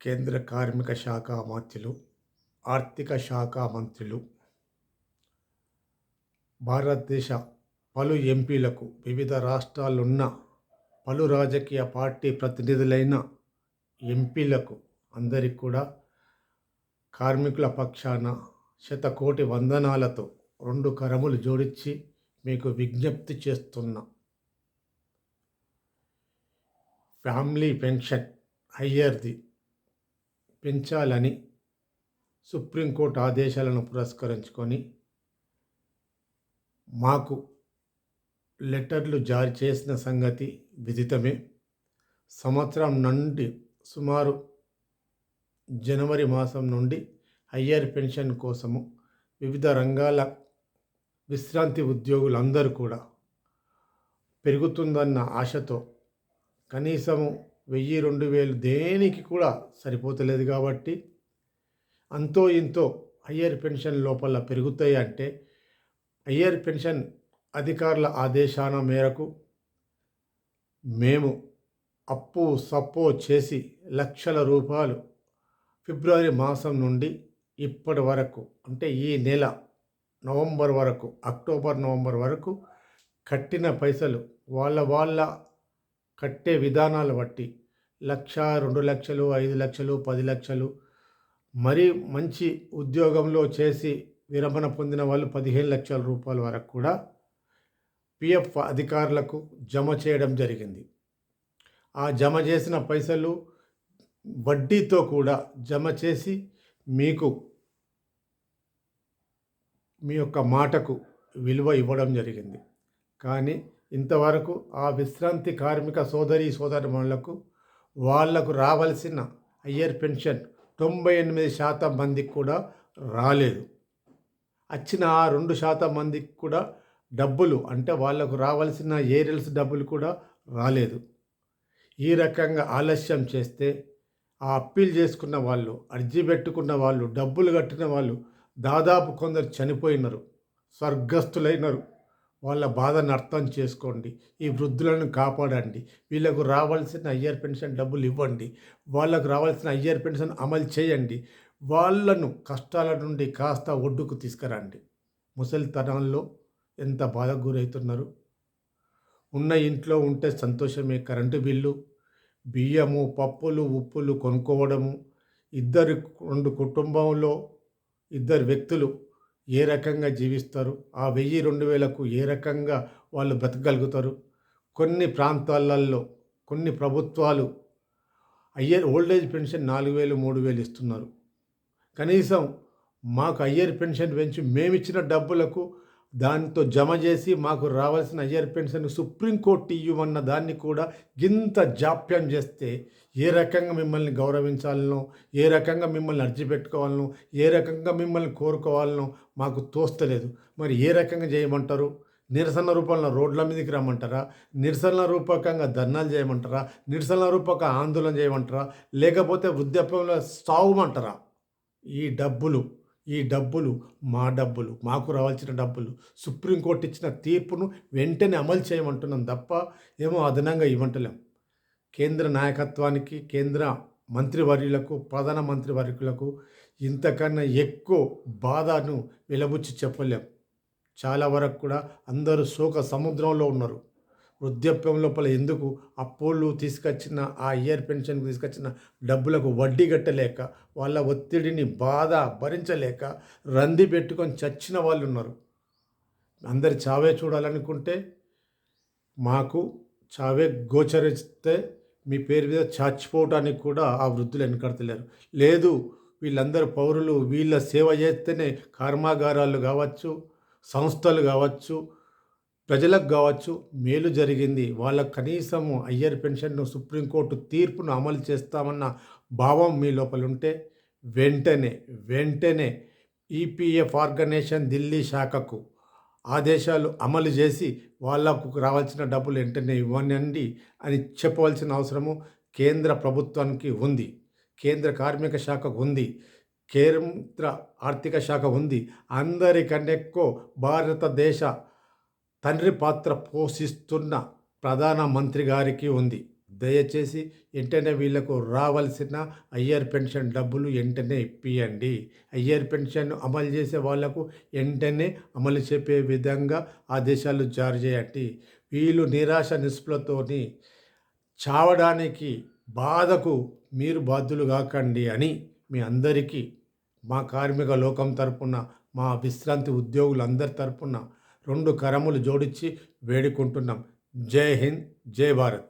కేంద్ర కార్మిక శాఖ మంత్రులు, ఆర్థిక శాఖ మంత్రులు, భారతదేశ పలు ఎంపీలకు, వివిధ రాష్ట్రాలున్న పలు రాజకీయ పార్టీ ప్రతినిధులైన ఎంపీలకు అందరికి కూడా కార్మికుల పక్షాన శతకోటి వందనాలతో రెండు కరములు జోడించి మీకు విజ్ఞప్తి చేస్తున్నా. ఫ్యామిలీ పెన్షన్ హయ్యర్ది పెంచాలని సుప్రీంకోర్టు ఆదేశాలను పురస్కరించుకొని మాకు లెటర్లు జారీ చేసిన సంగతి విదితమే. సంవత్సరం నుండి సుమారు జనవరి మాసం నుండి హయ్యర్ పెన్షన్ కోసము వివిధ రంగాల విశ్రాంతి ఉద్యోగులందరూ కూడా పెరుగుతుందన్న ఆశతో కనీసము 1000-2000 దేనికి కూడా సరిపోతలేదు కాబట్టి అంతో ఇంతో హయ్యర్ పెన్షన్ లోపల పెరుగుతాయి అంటే హయ్యర్ పెన్షన్ అధికారుల ఆదేశాల మేరకు మేము అప్పు సప్పో చేసి లక్షల రూపాయలు ఫిబ్రవరి మాసం నుండి ఇప్పటి వరకు అంటే ఈ నెల నవంబర్ వరకు, అక్టోబర్ నవంబర్ వరకు కట్టిన పైసలు వాళ్ళ కట్టే విధానాలు బట్టి 1,00,000, 2,00,000, 5,00,000, 10,00,000, మరి మంచి ఉద్యోగంలో చేసి విరమణ పొందిన వాళ్ళు 15 లక్షల రూపాయల వరకు కూడా పిఎఫ్ అధికారులకు జమ చేయడం జరిగింది. ఆ జమ చేసిన పైసలు వడ్డీతో కూడా జమ చేసి మీకు మీ యొక్క మాటకు విలువ ఇవ్వడం జరిగింది. కానీ ఇంతవరకు ఆ విశ్రాంతి కార్మిక సోదరీమణులకు వాళ్లకు రావాల్సిన హయ్యర్ పెన్షన్ 98% మందికి కూడా రాలేదు. వచ్చిన ఆ 2% మందికి కూడా డబ్బులు అంటే వాళ్లకు రావాల్సిన ఏరియల్స్ డబ్బులు కూడా రాలేదు. ఈ రకంగా ఆలస్యం చేస్తే ఆ అప్పీల్ చేసుకున్న వాళ్ళు, అర్జీ పెట్టుకున్న వాళ్ళు, డబ్బులు కట్టిన వాళ్ళు దాదాపు కొందరు చనిపోయినారు, స్వర్గస్థులైనరు. వాళ్ళ బాధను అర్థం చేసుకోండి. ఈ వృద్ధులను కాపాడండి. వీళ్ళకు రావాల్సిన హయ్యర్ పెన్షన్ డబ్బులు ఇవ్వండి. వాళ్ళకు రావాల్సిన హయ్యర్ పెన్షన్ అమలు చేయండి. వాళ్ళను కష్టాల నుండి కాస్త ఒడ్డుకు తీసుకురండి. ముసలితనంలో ఎంత బాధకు గురవుతున్నారు. ఉన్న ఇంట్లో ఉంటే సంతోషమే. కరెంటు బిల్లు, బియ్యము, పప్పులు, ఉప్పులు కొనుక్కోవడము, 2 కుటుంబంలో 2 వ్యక్తులు ఏ రకంగా జీవిస్తారు, ఆ 1000-2000కు ఏ రకంగా వాళ్ళు బ్రతకగలుగుతారు. కొన్ని ప్రాంతాలలో కొన్ని ప్రభుత్వాలు ఓల్డేజ్ పెన్షన్ 4,000, 3,000 ఇస్తున్నారు. కనీసం మాకు హయ్యర్ పెన్షన్ పెంచి మేమిచ్చిన డబ్బులకు దాంతో జమ చేసి మాకు రావాల్సిన హయ్యర్ పెన్షన్ సుప్రీంకోర్టు ఇవ్వమన్న దాన్ని కూడా ఇంత జాప్యం చేస్తే ఏ రకంగా మిమ్మల్ని గౌరవించాలనో, ఏ రకంగా మిమ్మల్ని అర్జీ పెట్టుకోవాలనో, ఏ రకంగా మిమ్మల్ని కోరుకోవాలనో మాకు తోస్తలేదు. మరి ఏ రకంగా చేయమంటారు? నిరసన రూపంలో రోడ్ల మీదకి రమ్మంటారా? నిరసన రూపకంగా ధర్నాలు చేయమంటారా? నిరసన రూపక ఆందోళన చేయమంటారా? లేకపోతే వృద్ధాప్యంలో సాగుమంటారా? ఈ డబ్బులు మా డబ్బులు, మాకు రావాల్సిన డబ్బులు, సుప్రీంకోర్టు ఇచ్చిన తీర్పును వెంటనే అమలు చేయమంటున్నాం తప్ప ఏమో అదనంగా ఇవ్వంటలేం. కేంద్ర నాయకత్వానికి, కేంద్ర మంత్రివర్యులకు, ప్రధాన మంత్రివర్యులకు ఇంతకన్నా ఎక్కువ బాధను వెలబుచ్చి చెప్పలేం. చాలా వరకు కూడా అందరూ శోక సముద్రంలో ఉన్నారు. వృద్ధాప్యం లోపల ఎందుకు అప్పులు తీసుకొచ్చిన ఆ ఇయర్ పెన్షన్కి తీసుకొచ్చిన డబ్బులకు వడ్డీ కట్టలేక, వాళ్ళ ఒత్తిడిని బాధ భరించలేక రంది పెట్టుకొని చచ్చిన వాళ్ళు ఉన్నారు. అందరి చావే చూడాలనుకుంటే మాకు చావే గోచరిస్తే మీ పేరు మీద చచ్చిపోవటానికి కూడా ఆ వృద్ధులు వెనకడతలేరు. లేదు, వీళ్ళందరూ పౌరులు, వీళ్ళ సేవ చేస్తేనే కర్మాగారాలు కావచ్చు, సంస్థలు కావచ్చు, ప్రజలకు కావచ్చు మేలు జరిగింది. వాళ్ళకు కనీసము హయ్యర్ పెన్షన్ను సుప్రీంకోర్టు తీర్పును అమలు చేస్తామన్న భావం మీ లోపల ఉంటే వెంటనే ఈపీఎఫ్ ఆర్గనైజేషన్ ఢిల్లీ శాఖకు ఆదేశాలు అమలు చేసి వాళ్ళకు రావాల్సిన డబ్బులు వెంటనే ఇవ్వనండి అని చెప్పవలసిన అవసరము కేంద్ర ప్రభుత్వానికి ఉంది, కేంద్ర కార్మిక శాఖకు ఉంది, కేంద్ర ఆర్థిక శాఖ ఉంది. అందరికన్నా ఎక్కువ భారతదేశ తండ్రి పాత్ర పోషిస్తున్న ప్రధానమంత్రి గారికి ఉంది. దయచేసి వెంటనే వీళ్ళకు రావాల్సిన అయ్యర్ పెన్షన్ డబ్బులు వెంటనే ఇప్పియండి. అయ్యర్ పెన్షన్ అమలు చేసే వాళ్లకు వెంటనే అమలు చెప్పే విధంగా ఆదేశాలు జారీ చేయండి. వీళ్ళు నిరాశ నిస్పృహతోని చావడానికి బాధకు మీరు బాధ్యులు కాకండి అని మీ అందరికీ మా కార్మిక లోకం తరపున, మా విశ్రాంతి ఉద్యోగులందరి తరపున 2 కరములు జోడించి వేడుకుంటున్నాం. జై హింద్, జై భారత్.